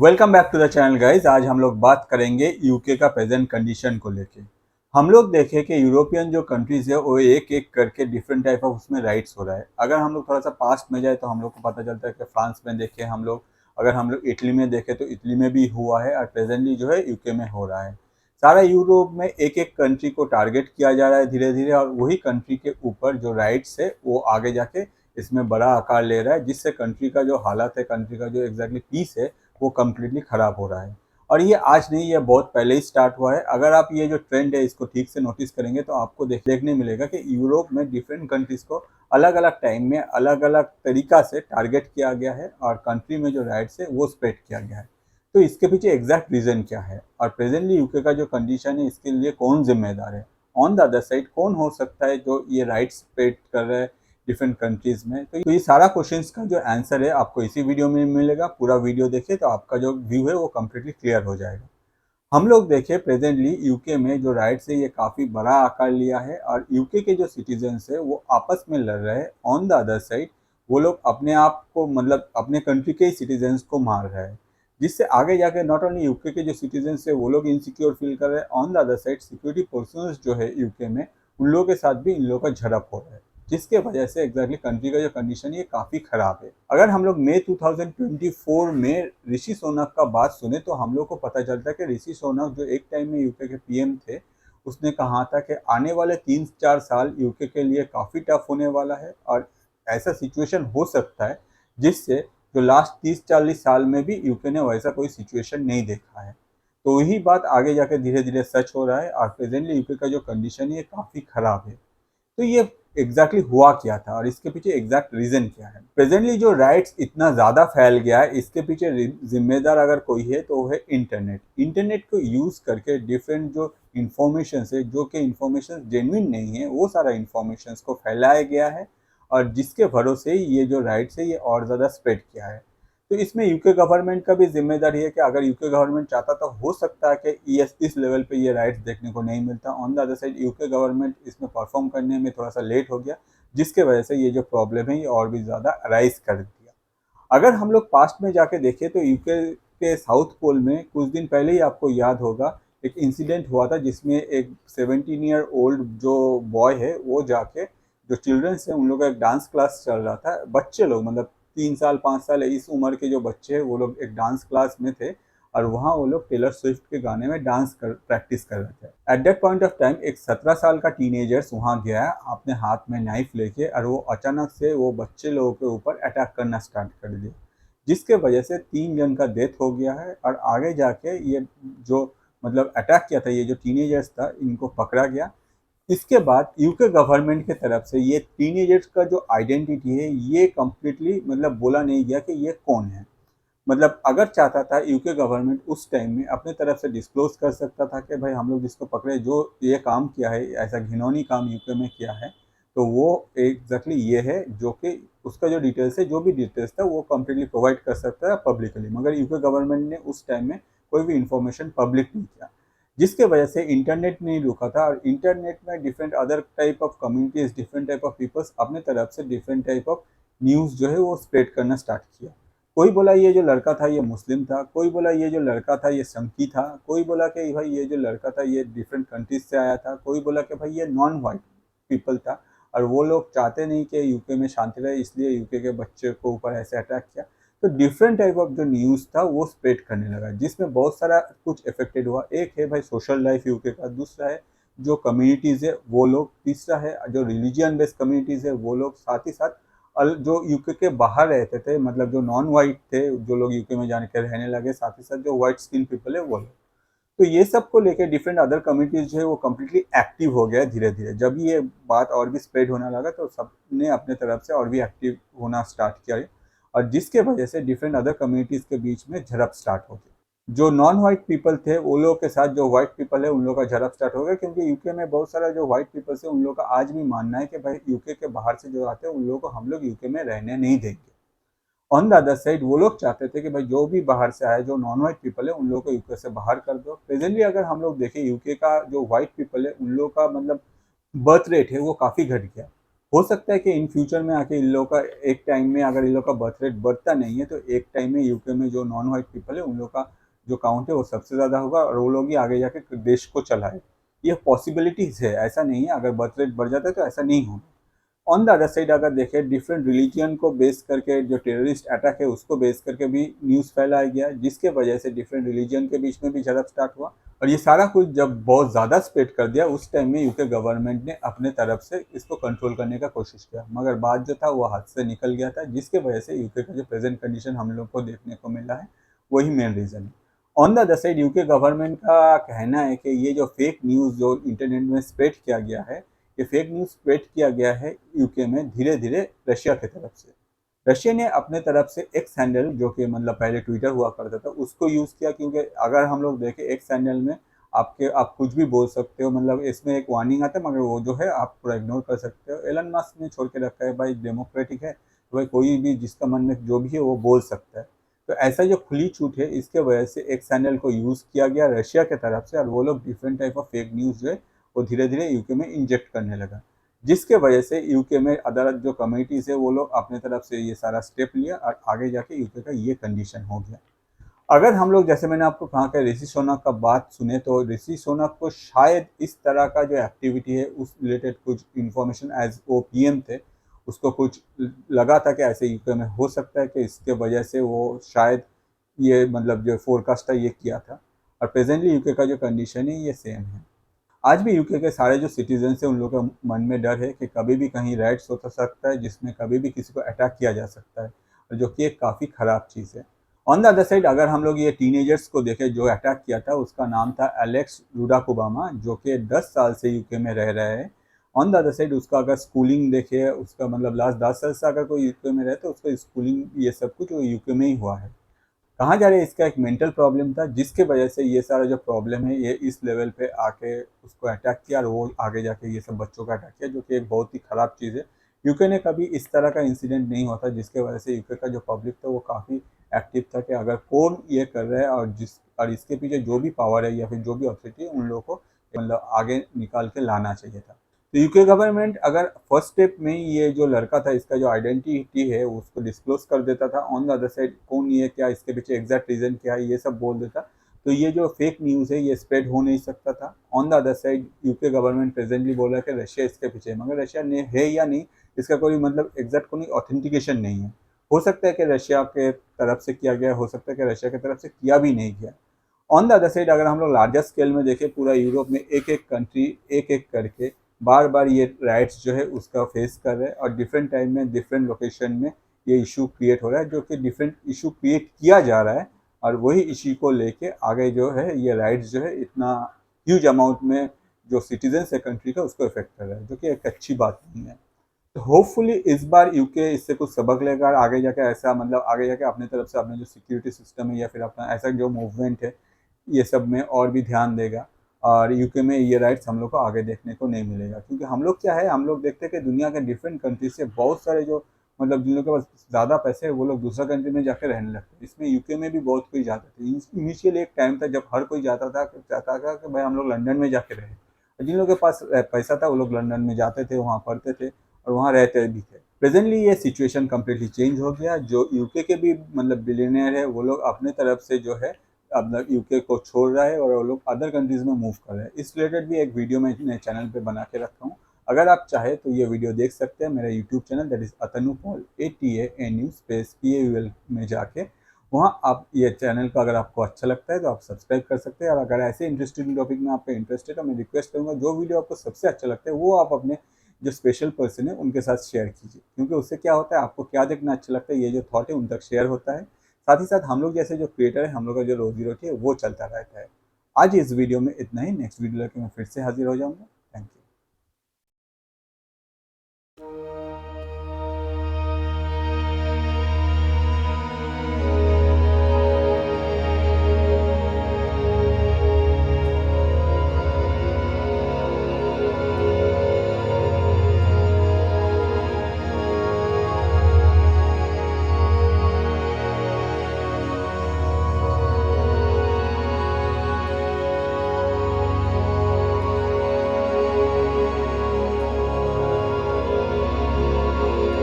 Welcome back to the channel guys. आज हम लोग बात करेंगे यूके का प्रेजेंट कंडीशन को लेके। हम लोग देखें कि यूरोपियन जो कंट्रीज है वो एक एक करके डिफरेंट टाइप ऑफ उसमें राइट्स हो रहा है। अगर हम लोग थोड़ा सा पास्ट में जाए तो हम लोग को पता चलता है कि फ्रांस में देखें हम लोग, अगर हम लोग इटली में देखें तो इटली में भी हुआ है और प्रेजेंटली जो है यूके में हो रहा है। सारा यूरोप में एक एक कंट्री को टारगेट किया जा रहा है धीरे धीरे, और वही कंट्री के ऊपर जो राइट्स है वो आगे जाके इसमें बड़ा आकार ले रहा है, जिससे कंट्री का जो हालत है, कंट्री का जो एग्जैक्टली पीस है वो कम्प्लीटली ख़राब हो रहा है। और ये आज नहीं, ये बहुत पहले ही स्टार्ट हुआ है। अगर आप ये जो ट्रेंड है इसको ठीक से नोटिस करेंगे तो आपको देखने मिलेगा कि यूरोप में डिफरेंट कंट्रीज़ को अलग अलग टाइम में अलग अलग तरीका से टारगेट किया गया है, और कंट्री में जो राइट्स है वो स्प्रेड किया गया है। तो इसके पीछे एग्जैक्ट रीज़न क्या है, और प्रेजेंटली यूके का जो कंडीशन है इसके लिए कौन जिम्मेदार है, ऑन द अदर साइड कौन हो सकता है जो ये राइट्स स्प्रेड कर रहा है डिफरेंट कंट्रीज में। तो ये सारा क्वेश्चंस का जो आंसर है आपको इसी वीडियो में मिलेगा। पूरा वीडियो देखिए तो आपका जो व्यू है वो कम्प्लीटली क्लियर हो जाएगा। हम लोग देखें प्रेजेंटली यूके में जो राइट्स है ये काफ़ी बड़ा आकार लिया है, और यूके के जो सिटीजन्स है वो आपस में लड़ रहे हैं। ऑन द अदर साइड वो लोग अपने आप को, मतलब अपने कंट्री के ही सिटीजन्स को मार रहे हैं, जिससे आगे जाके नॉट ओनली यूके के जो सिटीजन्स है वो लोग इनसिक्योर फील कर रहे हैं, on the other side security persons जो है यूके में उन लोगों के साथ भी इन लोगों का झड़प हो रहा है, जिसके वजह से एग्जैक्टली कंट्री का जो कंडीशन है ये काफ़ी ख़राब है। अगर हम लोग मई 2024 में ऋषि सोनक का बात सुने तो हम लोग को पता चलता है कि ऋषि सोनक जो एक टाइम में यूके के पीएम थे, उसने कहा था कि आने वाले 3-4 साल यूके के लिए काफ़ी टफ होने वाला है, और ऐसा सिचुएशन हो सकता है जिससे जो लास्ट 30-40 साल में भी यूके ने वैसा कोई सिचुएशन नहीं देखा है। तो यही बात आगे जाकर धीरे धीरे सच हो रहा है, और प्रेजेंटली यूके का जो कंडीशन है ये काफ़ी ख़राब है। तो ये एग्जैक्टली हुआ क्या था और इसके पीछे एग्जैक्ट रीजन क्या है। प्रेजेंटली जो राइट्स इतना ज़्यादा फैल गया है इसके पीछे जिम्मेदार अगर कोई है तो वो है इंटरनेट। इंटरनेट को यूज़ करके डिफरेंट जो इंफॉर्मेशन है, जो कि इंफॉर्मेशन जेन्युइन नहीं है, वो सारा इंफॉर्मेशन को फैलाया गया है, और जिसके भरोसे ये जो राइट्स है ये और ज़्यादा स्प्रेड किया है। तो इसमें यूके गवर्नमेंट का भी जिम्मेदारी है कि अगर यूके गवर्नमेंट चाहता तो हो सकता है कि इस लेवल पे ये राइट्स देखने को नहीं मिलता। On the other side UK government इसमें परफॉर्म करने में थोड़ा सा लेट हो गया, जिसके वजह से ये जो प्रॉब्लम है ये और भी ज़्यादा अराइज कर दिया। अगर हम लोग पास्ट में जाके देखें तो यूके के साउथ पोल में कुछ दिन पहले ही आपको याद होगा एक इंसिडेंट हुआ था, जिसमें एक 17 ईयर ओल्ड जो बॉय है वो जाके, जो चिल्ड्रंस है उन लोगों का एक डांस क्लास चल रहा था, बच्चे लोग मतलब 3 साल 5 साल इस उम्र के जो बच्चे हैं वो लोग एक डांस क्लास में थे, और वहाँ वो लोग टेलर स्विफ्ट के गाने में प्रैक्टिस कर रहे थे। At that point of time एक 17 साल का टीनेजर्स वहाँ गया अपने हाथ में नाइफ लेके, और वो अचानक से वो बच्चे लोगों के ऊपर अटैक करना स्टार्ट कर दिया, जिसके वजह से 3 जन का डेथ हो गया है। और आगे जाके ये जो मतलब अटैक किया था, ये जो टीनेजर्स था इनको पकड़ा गया। इसके बाद यूके गवर्नमेंट की तरफ से ये टीनेजर्स का जो आइडेंटिटी है ये कम्प्लीटली मतलब बोला नहीं गया कि ये कौन है। मतलब अगर चाहता था यूके गवर्नमेंट उस टाइम में अपने तरफ से डिस्क्लोज कर सकता था कि भाई हम लोग जिसको पकड़े, जो ये काम किया है, ऐसा घिनौनी काम यूके में किया है, तो वो एग्जैक्टली ये है, जो कि उसका जो डिटेल्स है, जो भी डिटेल्स था वो कम्प्लीटली प्रोवाइड कर सकता है पब्लिकली। मगर यूके गवर्नमेंट ने उस टाइम में कोई भी इंफॉर्मेशन पब्लिक नहीं किया, जिसके वजह से इंटरनेट नहीं रुका था, और इंटरनेट में different other type of communities, different type of peoples अपने तरफ से डिफरेंट टाइप ऑफ न्यूज़ जो है वो स्प्रेड करना स्टार्ट किया। कोई बोला ये जो लड़का था ये मुस्लिम था, कोई बोला ये जो लड़का था ये संकी था, कोई बोला कि भाई ये जो लड़का था ये डिफरेंट कंट्रीज से आया था, कोई बोला कि भाई ये नॉन वाइट पीपल था, और वो लोग चाहते नहीं कि यूके में शांति रहे, इसलिए यूके के बच्चे को ऊपर ऐसे अटैक किया। तो डिफरेंट टाइप ऑफ जो न्यूज़ था वो स्प्रेड करने लगा, जिसमें बहुत सारा कुछ इफेक्टेड हुआ। एक है भाई सोशल लाइफ यूके का, दूसरा है जो कम्युनिटीज़ है वो लोग, तीसरा है जो रिलीजियन बेस्ड कम्युनिटीज़ है वो लोग, साथ ही साथ जो यूके के बाहर रहते थे, मतलब जो नॉन वाइट थे, जो लोग यूके में जाने के रहने लगे, साथ ही साथ जो वाइट स्किन पीपल है वो लोग। तो ये सब को लेके डिफरेंट अदर कम्युनिटीज जो है वो कम्प्लीटली एक्टिव हो गया धीरे धीरे। जब ये बात और भी स्प्रेड होने लगा तो सबने अपने तरफ से और भी एक्टिव होना स्टार्ट किया, और जिसके वजह से डिफरेंट अदर कम्युनिटीज़ के बीच में झड़प स्टार्ट हो गई। जो नॉन वाइट पीपल थे वो लोगों के साथ जो वाइट पीपल है उन लोगों का झड़प स्टार्ट हो गया, क्योंकि यूके में बहुत सारा जो वाइट पीपल्स है उन लोगों का आज भी मानना है कि भाई यूके के बाहर से जो आते हैं उन लोगों को हम लोग यूके में रहने नहीं देंगे। ऑन द अदर साइड वो लोग चाहते थे कि भाई जो भी बाहर से आए, जो नॉन वाइट पीपल है उन लोगों को यूके से बाहर कर दो। प्रेजेंटली अगर हम लोग देखें यूके का जो वाइट पीपल है उन लोगों का मतलब बर्थ रेट है वो काफ़ी घट गया। हो सकता है कि इन फ्यूचर में आके इन लोगों का एक टाइम में अगर इन लोग का बर्थ रेट बढ़ता नहीं है तो एक टाइम में यूके में जो नॉन वाइट पीपल है उन लोग का जो काउंट है वो सबसे ज़्यादा होगा और वो लोग ही आगे जाके देश को चलाए। ये पॉसिबिलिटीज़ है, ऐसा नहीं है अगर बर्थ रेट बढ़ जाता है तो ऐसा नहीं होगा। ऑन द अदर साइड अगर देखें डिफरेंट रिलीजन को बेस करके जो टेररिस्ट अटैक है उसको बेस करके भी न्यूज़ फैलाया गया जिसके वजह से डिफरेंट रिलीजन के बीच में भी झड़प स्टार्ट हुआ और ये सारा कुछ जब बहुत ज़्यादा स्प्रेड कर दिया उस टाइम में यूके गवर्नमेंट ने अपने तरफ से इसको कंट्रोल करने का कोशिश किया मगर बात जो था वो हाथ से निकल गया था जिसके वजह से यूके का जो प्रेजेंट कंडीशन हम लोग को देखने को मिला है वही मेन रीज़न है। On the other side UK government का कहना है कि ये जो फेक न्यूज़ जो इंटरनेट में स्प्रेड किया गया है ये फेक न्यूज़ स्प्रेड किया गया है यूके में धीरे धीरे रशिया की तरफ से। रशिया ने अपने तरफ से एक्स हैंडल जो कि मतलब पहले ट्विटर हुआ करता था उसको यूज़ किया क्योंकि अगर हम लोग देखें एक्स हैंडल में आप कुछ भी बोल सकते हो मतलब इसमें एक वार्निंग आता है मगर वो जो है आप पूरा इग्नोर कर सकते हो। एलन मस्क ने छोड़ के रखा है भाई डेमोक्रेटिक है तो भाई कोई भी जिसका मन में जो भी है वो बोल सकता है। तो ऐसा जो खुली छूट है इसके वजह से एक्स हैंडल को यूज़ किया गया रशिया की तरफ से और वो लोग different type of fake news जो है वो धीरे धीरे यूके में इंजेक्ट करने लगा जिसके वजह से यूके में अदालत जो कम्युनिटीज़ है वो लोग अपने तरफ से ये सारा स्टेप लिया और आगे जाके यूके का ये कंडीशन हो गया। अगर हम लोग जैसे मैंने आपको कहा कि ऋषि सोनक का बात सुने तो ऋषि सोनक को शायद इस तरह का जो एक्टिविटी है उस रिलेटेड कुछ इन्फॉर्मेशन एज वो पीएम थे उसको कुछ लगा था कि ऐसे यूके में हो सकता है कि इसके वजह से वो शायद ये मतलब जो फोरकास्ट था ये किया था और प्रेजेंटली यूके का जो कंडीशन है ये सेम है। आज भी यूके के सारे जो सिटीजन हैं उन लोगों के मन में डर है कि कभी भी कहीं राइट्स हो सकता है जिसमें कभी भी किसी को अटैक किया जा सकता है और जो कि एक काफ़ी ख़राब चीज़ है। ऑन द अदर साइड अगर हम लोग ये टीनेजर्स को देखें जो अटैक किया था उसका नाम था एलेक्स रुडाकोबामा जो कि 10 साल से यूके में रह रहा है। ऑन द अदर साइड उसका अगर स्कूलिंग देखे उसका मतलब लास्ट 10 साल से अगर कोई यूके में रहे तो उसका स्कूलिंग ये सब कुछ वो यूके में ही हुआ है। कहाँ जा रहे हैं इसका एक मेंटल प्रॉब्लम था जिसके वजह से ये सारा जो प्रॉब्लम है ये इस लेवल पे आके उसको अटैक किया और वो आगे जाके ये सब बच्चों का अटैक किया जो कि एक बहुत ही ख़राब चीज़ है। यूके ने कभी इस तरह का इंसिडेंट नहीं होता जिसके वजह से यूके का जो पब्लिक था वो काफ़ी एक्टिव था कि अगर कौन ये कर रहा है और इसके पीछे जो भी पावर है या फिर जो भी अथॉरिटी है उन लोगों को मतलब आगे निकाल के लाना चाहिए था। तो यूके गवर्नमेंट अगर फर्स्ट स्टेप में ही ये जो लड़का था इसका जो आइडेंटिटी है उसको डिस्क्लोज कर देता था ऑन द अदर साइड कौन ये क्या इसके पीछे एग्जैक्ट रीज़न क्या है ये सब बोल देता तो ये जो फेक न्यूज़ है ये स्प्रेड हो नहीं सकता था। On the other side UK government presently बोल रहा है कि रशिया इसके पीछे है मगर रशिया ने है या नहीं इसका कोई मतलब एग्जैक्ट कोई ऑथेंटिकेशन नहीं है। हो सकता है कि रशिया के तरफ से किया गया हो सकता है कि रशिया की तरफ से किया भी नहीं गया। ऑन द अदर साइड अगर हम लोग लार्जर स्केल में देखें पूरा यूरोप में एक एक कंट्री एक एक करके बार बार ये राइट्स जो है उसका फेस कर रहे हैं और डिफरेंट टाइम में डिफरेंट लोकेशन में ये इशू क्रिएट हो रहा है जो कि डिफरेंट इशू क्रिएट किया जा रहा है और वही इशू को लेके आगे जो है ये राइट्स जो है इतना ह्यूज अमाउंट में जो सिटीजन्स है कंट्री का उसको इफेक्ट कर रहा है जो कि एक अच्छी बात नहीं है। तो होपफुली इस बार यूके इससे कुछ सबक लेगा और आगे जाके ऐसा मतलब आगे जाके अपने तरफ से अपने जो सिक्योरिटी सिस्टम है या फिर अपना ऐसा जो मूवमेंट है ये सब में और भी ध्यान देगा और यूके में ये राइट्स हम लोग को आगे देखने को नहीं मिलेगा क्योंकि हम लोग क्या है हम लोग देखते हैं कि दुनिया के डिफरेंट कंट्री से बहुत सारे जो मतलब जिन लोगों के पास ज़्यादा पैसे है वो लोग दूसरा कंट्री में जाकर रहने लगते हैं। इसमें यूके में भी बहुत कोई जाते थे। इनिशियल एक टाइम था जब हर कोई जाता था चाहता था कि भाई हम लोग लंदन में जाके रहे और जिन लोगों के पास पैसा था वो लोग लंदन में जाते थे वहाँ पढ़ते थे और वहाँ रहते भी थे। प्रेजेंटली ये सिचुएशन कम्प्लीटली चेंज हो गया। जो यूके के भी मतलब बिलियनियर है वो लोग अपने तरफ से जो है अब यूके को छोड़ रहा है और वो लोग अदर कंट्रीज में मूव कर रहे हैं। इस रिलेटेड भी एक वीडियो मैं चैनल पे बना के रखा हूँ। अगर आप चाहे तो ये वीडियो देख सकते हैं मेरा YouTube channel that is Atanu Paul ATANU space PAUL में जाके वहाँ आप ये चैनल का अगर आपको अच्छा लगता है तो आप सब्सक्राइब कर सकते हैं और अगर ऐसे इंटरेस्टिंग टॉपिक में आपका इंटरेस्ट है तो मैं रिक्वेस्ट करूँगा जो वीडियो आपको सबसे अच्छा लगता है वो आप अपने जो स्पेशल पर्सन है उनके साथ शेयर कीजिए क्योंकि उससे क्या होता है आपको क्या देखना अच्छा लगता है ये जो थॉट है उन तक शेयर होता है। साथ ही साथ हम लोग जैसे जो क्रिएटर है हम लोग का जो रोजी रोटी है वो चलता रहता है। आज इस वीडियो में इतना ही। नेक्स्ट वीडियो लेकर मैं फिर से हाजिर हो जाऊंगा।